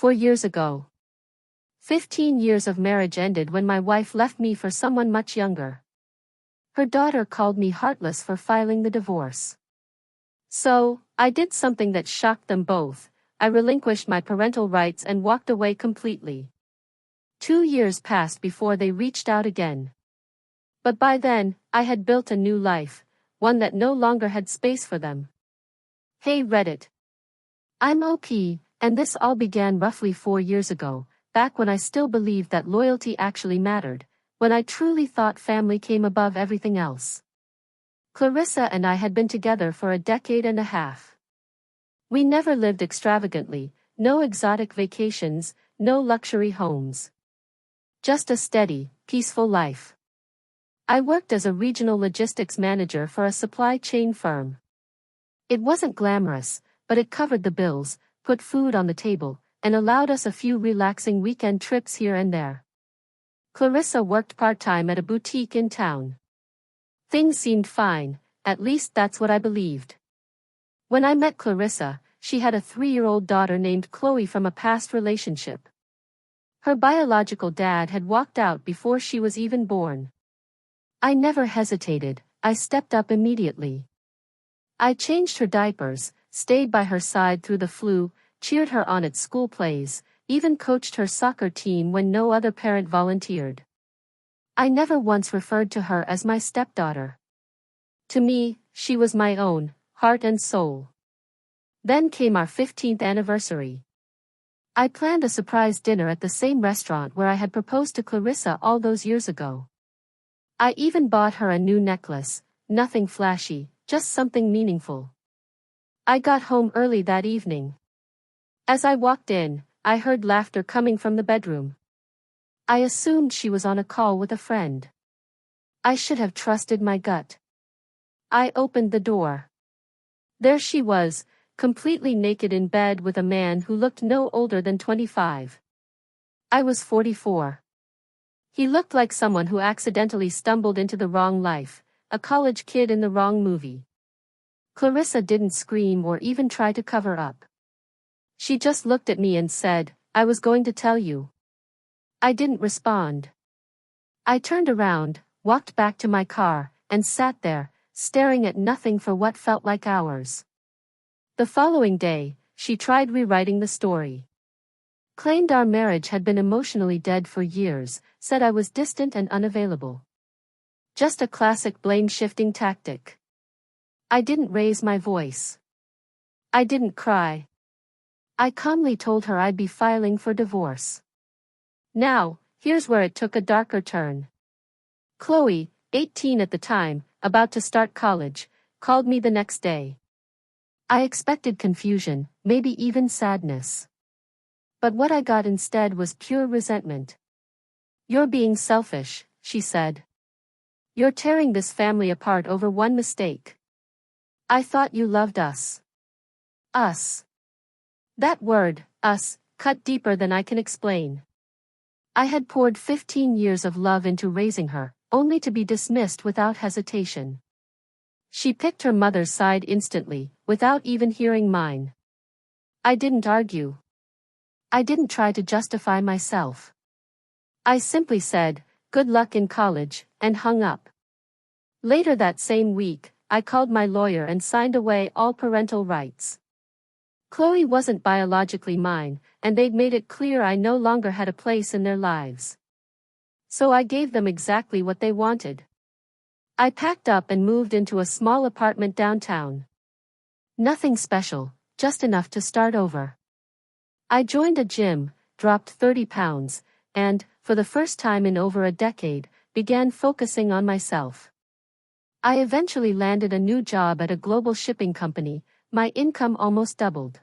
4 years ago. 15 years of marriage ended when my wife left me for someone much younger. Her daughter called me heartless for filing the divorce. So, I did something that shocked them both. I relinquished my parental rights and walked away completely. 2 years passed before they reached out again. But by then, I had built a new life, one that no longer had space for them. Hey Reddit. I'm OP, and this all began roughly 4 years ago, back when I still believed that loyalty actually mattered, when I truly thought family came above everything else. Clarissa and I had been together for a decade and a half. We never lived extravagantly, no exotic vacations, no luxury homes. Just a steady, peaceful life. I worked as a regional logistics manager for a supply chain firm. It wasn't glamorous, but it covered the bills, put food on the table, and allowed us a few relaxing weekend trips here and there. Clarissa worked part-time at a boutique in town. Things seemed fine, at least that's what I believed. When I met Clarissa, she had a 3-year-old daughter named Chloe from a past relationship. Her biological dad had walked out before she was even born. I never hesitated, I stepped up immediately. I changed her diapers, stayed by her side through the flu, cheered her on at school plays, even coached her soccer team when no other parent volunteered. I never once referred to her as my stepdaughter. To me, she was my own, heart and soul. Then came our 15th anniversary. I planned a surprise dinner at the same restaurant where I had proposed to Clarissa all those years ago. I even bought her a new necklace, nothing flashy, just something meaningful. I got home early that evening. As I walked in, I heard laughter coming from the bedroom. I assumed she was on a call with a friend. I should have trusted my gut. I opened the door. There she was, completely naked in bed with a man who looked no older than 25. I was 44. He looked like someone who accidentally stumbled into the wrong life, a college kid in the wrong movie. Clarissa didn't scream or even try to cover up. She just looked at me and said, "I was going to tell you." I didn't respond. I turned around, walked back to my car, and sat there, staring at nothing for what felt like hours. The following day, she tried rewriting the story. Claimed our marriage had been emotionally dead for years, said I was distant and unavailable. Just a classic blame-shifting tactic. I didn't raise my voice. I didn't cry. I calmly told her I'd be filing for divorce. Now, here's where it took a darker turn. Chloe, 18 at the time, about to start college, called me the next day. I expected confusion, maybe even sadness. But what I got instead was pure resentment. "You're being selfish," she said. "You're tearing this family apart over one mistake. I thought you loved us." Us. That word, us, cut deeper than I can explain. I had poured 15 years of love into raising her, only to be dismissed without hesitation. She picked her mother's side instantly, without even hearing mine. I didn't argue. I didn't try to justify myself. I simply said, "Good luck in college," and hung up. Later that same week, I called my lawyer and signed away all parental rights. Chloe wasn't biologically mine, and they'd made it clear I no longer had a place in their lives. So I gave them exactly what they wanted. I packed up and moved into a small apartment downtown. Nothing special, just enough to start over. I joined a gym, dropped 30 pounds, and, for the first time in over a decade, began focusing on myself. I eventually landed a new job at a global shipping company. My income almost doubled.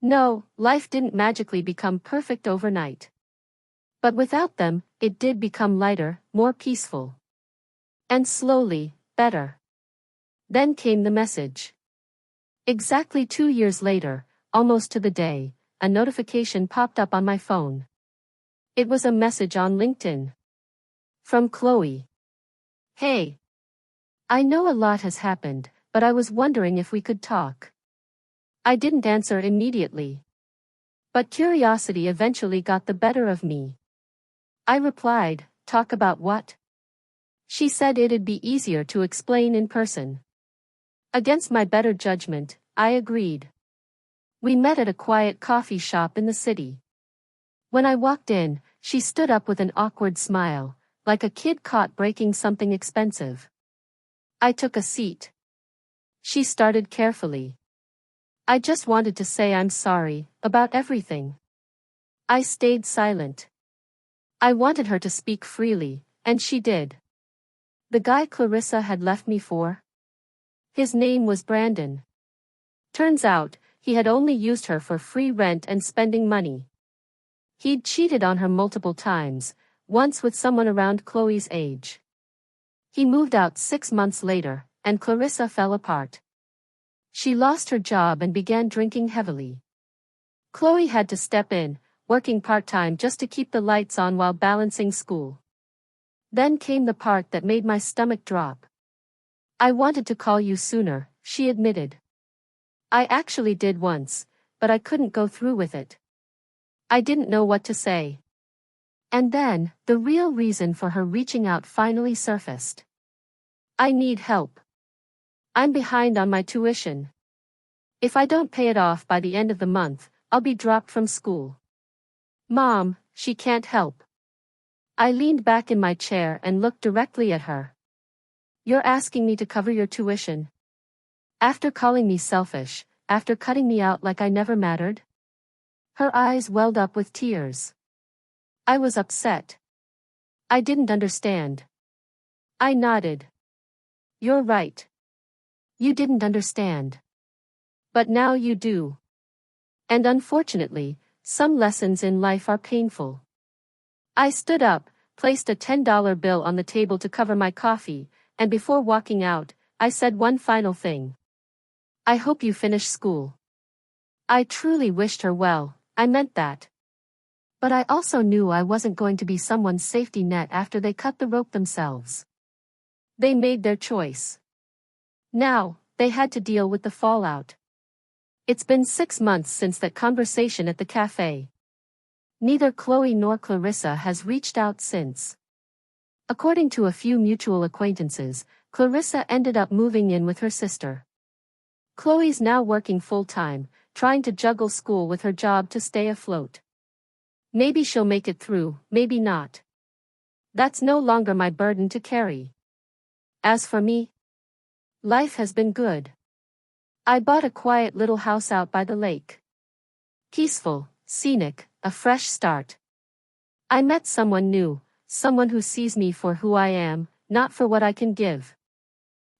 No, life didn't magically become perfect overnight. But without them, it did become lighter, more peaceful. And slowly, better. Then came the message. Exactly 2 years later, almost to the day, a notification popped up on my phone. It was a message on LinkedIn. From Chloe. "Hey. I know a lot has happened, but I was wondering if we could talk." I didn't answer immediately. But curiosity eventually got the better of me. I replied, "Talk about what?" She said it'd be easier to explain in person. Against my better judgment, I agreed. We met at a quiet coffee shop in the city. When I walked in, she stood up with an awkward smile, like a kid caught breaking something expensive. I took a seat. She started carefully. "I just wanted to say I'm sorry about everything." I stayed silent. I wanted her to speak freely, and she did. The guy Clarissa had left me for? His name was Brandon. Turns out, he had only used her for free rent and spending money. He'd cheated on her multiple times, once with someone around Chloe's age. He moved out 6 months later, and Clarissa fell apart. She lost her job and began drinking heavily. Chloe had to step in, working part-time just to keep the lights on while balancing school. Then came the part that made my stomach drop. "I wanted to call you sooner," she admitted. "I actually did once, but I couldn't go through with it. I didn't know what to say." And then, the real reason for her reaching out finally surfaced. "I need help. I'm behind on my tuition. If I don't pay it off by the end of the month, I'll be dropped from school." "Mom, she can't help." I leaned back in my chair and looked directly at her. "You're asking me to cover your tuition? After calling me selfish, after cutting me out like I never mattered?" Her eyes welled up with tears. I was upset. I didn't understand. I nodded. "You're right. You didn't understand. But now you do. And unfortunately, some lessons in life are painful." I stood up, placed a $10 bill on the table to cover my coffee, and before walking out, I said one final thing. "I hope you finish school." I truly wished her well, I meant that. But I also knew I wasn't going to be someone's safety net after they cut the rope themselves. They made their choice. Now, they had to deal with the fallout. It's been 6 months since that conversation at the cafe. Neither Chloe nor Clarissa has reached out since. According to a few mutual acquaintances, Clarissa ended up moving in with her sister. Chloe's now working full-time, trying to juggle school with her job to stay afloat. Maybe she'll make it through, maybe not. That's no longer my burden to carry. As for me, life has been good. I bought a quiet little house out by the lake. Peaceful, scenic, a fresh start. I met someone new, someone who sees me for who I am, not for what I can give.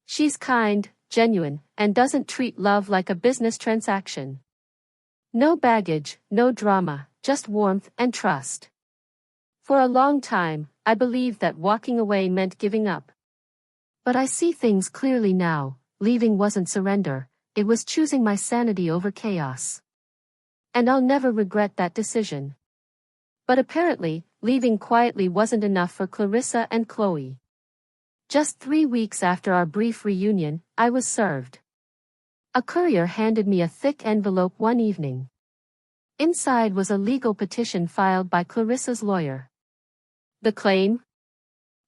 She's kind, genuine, and doesn't treat love like a business transaction. No baggage, no drama, just warmth and trust. For a long time, I believed that walking away meant giving up. But I see things clearly now. Leaving wasn't surrender, it was choosing my sanity over chaos. And I'll never regret that decision. But apparently, leaving quietly wasn't enough for Clarissa and Chloe. Just 3 weeks after our brief reunion, I was served. A courier handed me a thick envelope one evening. Inside was a legal petition filed by Clarissa's lawyer. The claim?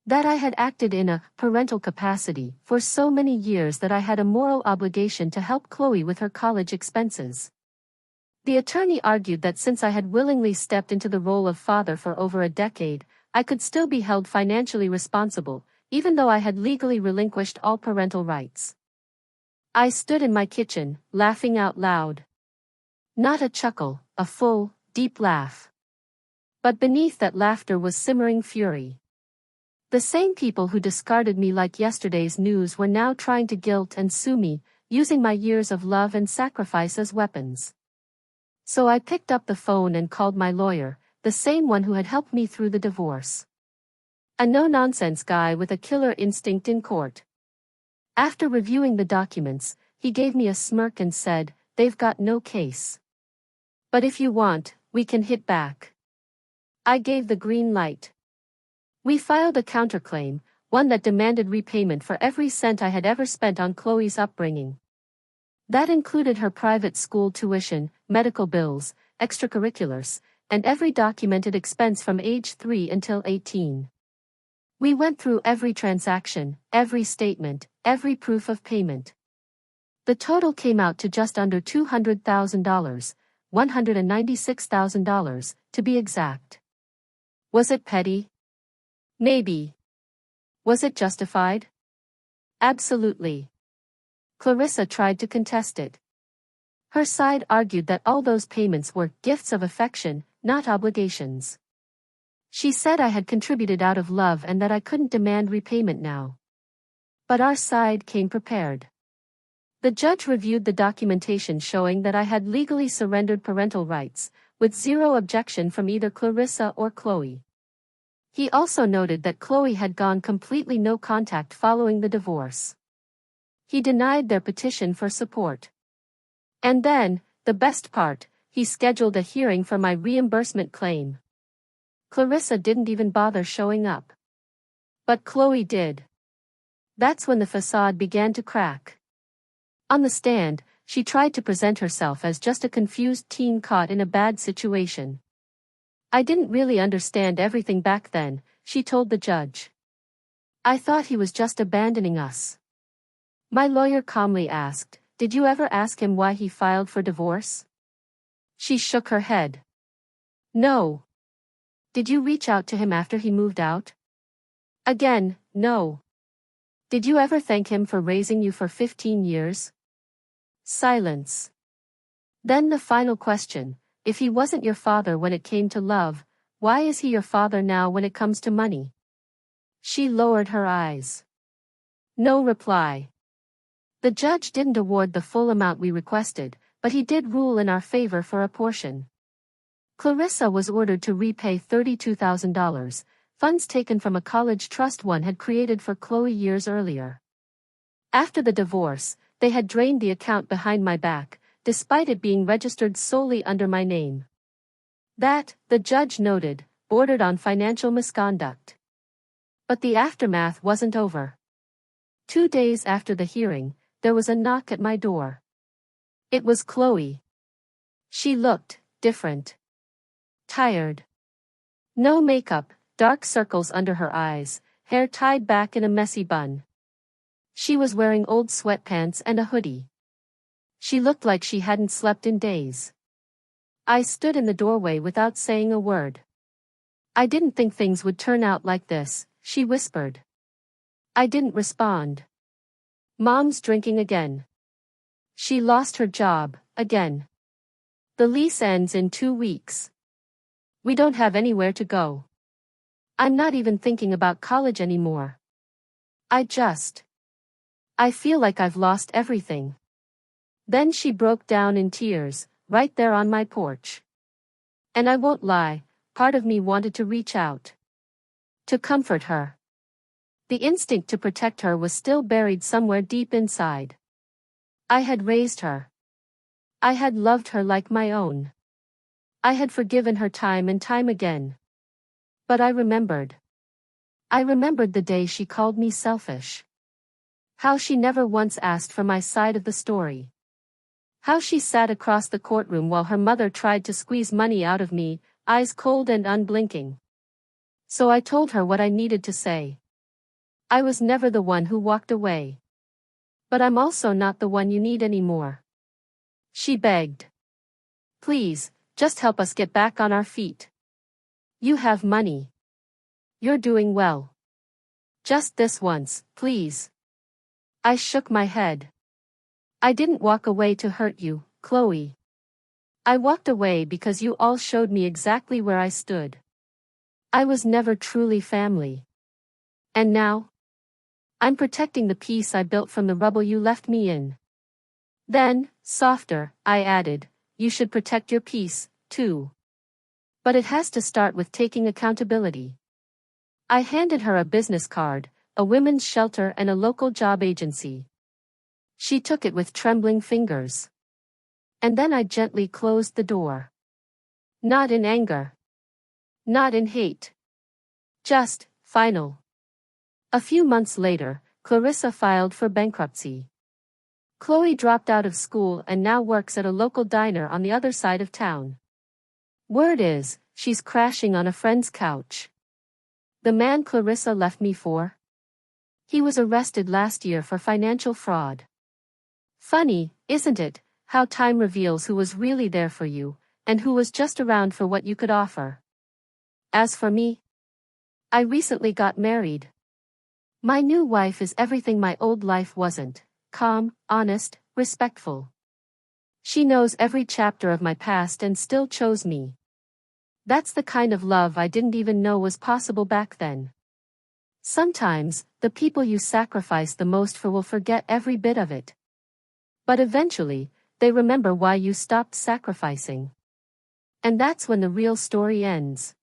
That I had acted in a parental capacity for so many years that I had a moral obligation to help Chloe with her college expenses. The attorney argued that since I had willingly stepped into the role of father for over a decade, I could still be held financially responsible, even though I had legally relinquished all parental rights. I stood in my kitchen, laughing out loud. Not a chuckle, a full, deep laugh. But beneath that laughter was simmering fury. The same people who discarded me like yesterday's news were now trying to guilt and sue me, using my years of love and sacrifice as weapons. So I picked up the phone and called my lawyer, the same one who had helped me through the divorce. A no-nonsense guy with a killer instinct in court. After reviewing the documents, he gave me a smirk and said, "They've got no case. But if you want, we can hit back." I gave the green light. We filed a counterclaim, one that demanded repayment for every cent I had ever spent on Chloe's upbringing. That included her private school tuition, medical bills, extracurriculars, and every documented expense from age 3 until 18. We went through every transaction, every statement, every proof of payment. The total came out to just under $200,000, $196,000, to be exact. Was it petty? Maybe. Was it justified? Absolutely. Clarissa tried to contest it. Her side argued that all those payments were gifts of affection, not obligations. She said I had contributed out of love and that I couldn't demand repayment now. But our side came prepared. The judge reviewed the documentation showing that I had legally surrendered parental rights, with zero objection from either Clarissa or Chloe. He also noted that Chloe had gone completely no contact following the divorce. He denied their petition for support. And then, the best part, he scheduled a hearing for my reimbursement claim. Clarissa didn't even bother showing up. But Chloe did. That's when the facade began to crack. On the stand, she tried to present herself as just a confused teen caught in a bad situation. I didn't really understand everything back then, she told the judge. I thought he was just abandoning us. My lawyer calmly asked, "Did you ever ask him why he filed for divorce?" She shook her head. No. Did you reach out to him after he moved out? Again, no. Did you ever thank him for raising you for 15 years? Silence. Then the final question, if he wasn't your father when it came to love, why is he your father now when it comes to money? She lowered her eyes. No reply. The judge didn't award the full amount we requested, but he did rule in our favor for a portion. Clarissa was ordered to repay $32,000, funds taken from a college trust one had created for Chloe years earlier. After the divorce, they had drained the account behind my back, despite it being registered solely under my name. That, the judge noted, bordered on financial misconduct. But the aftermath wasn't over. 2 days after the hearing, there was a knock at my door. It was Chloe. She looked different. Tired. No makeup, dark circles under her eyes, hair tied back in a messy bun. She was wearing old sweatpants and a hoodie. She looked like she hadn't slept in days. I stood in the doorway without saying a word. I didn't think things would turn out like this, she whispered. I didn't respond. Mom's drinking again. She lost her job, again. The lease ends in 2 weeks. We don't have anywhere to go. I'm not even thinking about college anymore. I feel like I've lost everything. Then she broke down in tears, right there on my porch. And I won't lie, part of me wanted to reach out. To comfort her. The instinct to protect her was still buried somewhere deep inside. I had raised her. I had loved her like my own. I had forgiven her time and time again. But I remembered. I remembered the day she called me selfish. How she never once asked for my side of the story. How she sat across the courtroom while her mother tried to squeeze money out of me, eyes cold and unblinking. So I told her what I needed to say. I was never the one who walked away. But I'm also not the one you need anymore. She begged. Please, just help us get back on our feet. You have money. You're doing well. Just this once, please. I shook my head. I didn't walk away to hurt you, Chloe. I walked away because you all showed me exactly where I stood. I was never truly family. And now? I'm protecting the peace I built from the rubble you left me in. Then, softer, I added, you should protect your peace, too. But it has to start with taking accountability. I handed her a business card, a women's shelter and a local job agency. She took it with trembling fingers. And then I gently closed the door. Not in anger. Not in hate. Just, final. A few months later, Clarissa filed for bankruptcy. Chloe dropped out of school and now works at a local diner on the other side of town. Word is, she's crashing on a friend's couch. The man Clarissa left me for? He was arrested last year for financial fraud. Funny, isn't it, how time reveals who was really there for you, and who was just around for what you could offer. As for me, I recently got married. My new wife is everything my old life wasn't: calm, honest, respectful. She knows every chapter of my past and still chose me. That's the kind of love I didn't even know was possible back then. Sometimes, the people you sacrifice the most for will forget every bit of it. But eventually, they remember why you stopped sacrificing. And that's when the real story ends.